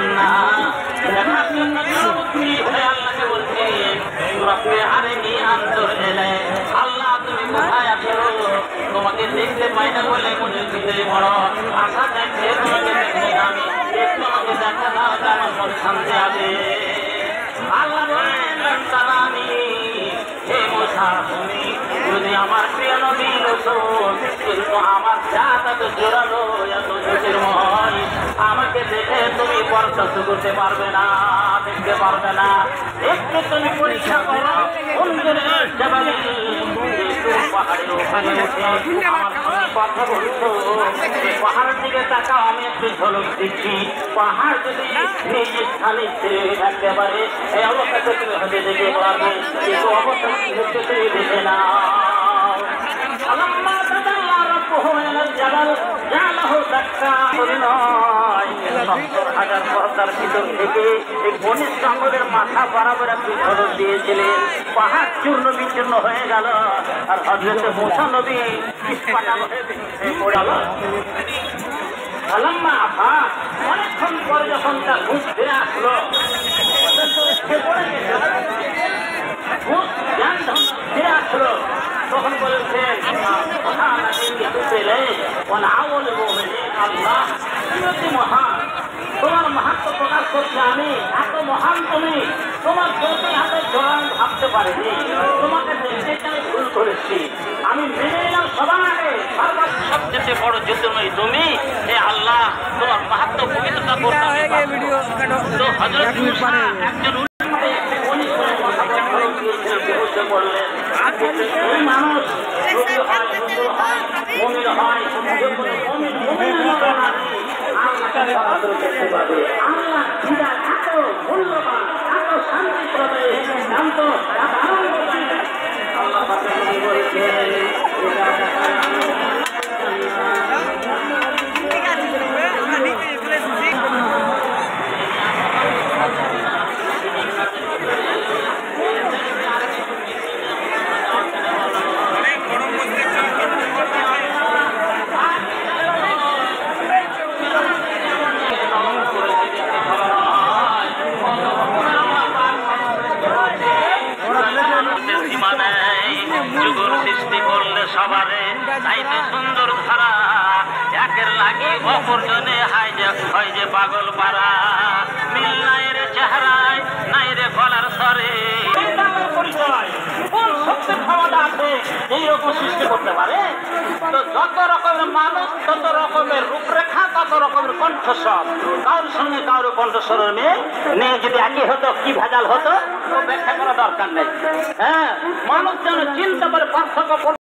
পারলাম না। দেখার জন্য তুমি হয়ে আল্লাহকে বলছেন রব্বে আরিনি আনজুর ইলাই, আল্লাহ তুমি কোথায় আছো? তোমাকে দেখতে পাই না বলে মনের ভিতরে বড় আশা যাচ্ছে, তোমাকে দেখতে আমি একটু আমাকে দেখা দাও, আমার মন শান্তি আছে। আল্লাহ বলেন তারানি, হে মুসা তুমি যদি আমার প্রিয় নবী রসূল, কিন্তু আমার জাত এত জোরালো এত জ্যোতির্ময়, আমাকে দেখে তুমি বরদাস্ত করতে পারবে না, দেখতে পারবে না। একটু তুমি পরীক্ষা করো, পাহাড়ের ওখানে উঠে আমার সঙ্গে কথা বলছো, পাহাড়ের দিকে তাকাও, আমি একটু ঝলক দিচ্ছি। পাহাড় যদি নিজের স্থানে থাকতে পারে, এই অবস্থাতে তুমি হতে দেখে পারবে, কিন্তু অবস্থা দেখে না। মাথা বরাবর একটু ঝলক দিয়েছিলেন, পাহাড় চূর্ণ বিচূর্ণ হয়ে গেল, আর হযরত মুসা নবী অনেকক্ষণ পরে যখন তার হুঁশ ফিরে আসলো, ফিরে আসলো, তখন বলেছেন আল্লাহ মহান, তোমার মাহাত্ম প্রকাশ করছে আমি, এত মহান তুমি, তোমার চোখে এত জোরান ভাবতে পারিনি, তোমাকে দেখতে আমি ভুল করেছি, আমি মেনে নিলাম সবার আগে সবচেয়ে বড় জ্যোতির্ময়ী তুমি, হে আল্লাহ তোমার মাহাত্ম পবিত্রতা করতে তো হযরত মুসা একজন মানুষ মুমিন হয়, আল্লাহ খিদা এত মূল্যবান, এত শান্তি প্রদে শান্ত, আল্লাহ বলেছেন সৃষ্টি করলে সবারে চাইতে সুন্দর ধারা, একের লাগি অপরজনে হয় যে পাগল পারা, মিল নাই রে চেহারায় নাই রে গলার স্বরে, এইরকম সৃষ্টি করতে পারে। তো যত রকমের মানুষ, তত রকমের রূপরেখা, তত রকমের কণ্ঠস্বর, কারোর সঙ্গে কারোর কণ্ঠস্বরের মেয়ে যদি একই হতো কি ভেজাল হতো, তো ব্যাখ্যা করা দরকার নেই। হ্যাঁ, মানুষ যেন চিন্তা করে পার্থক্য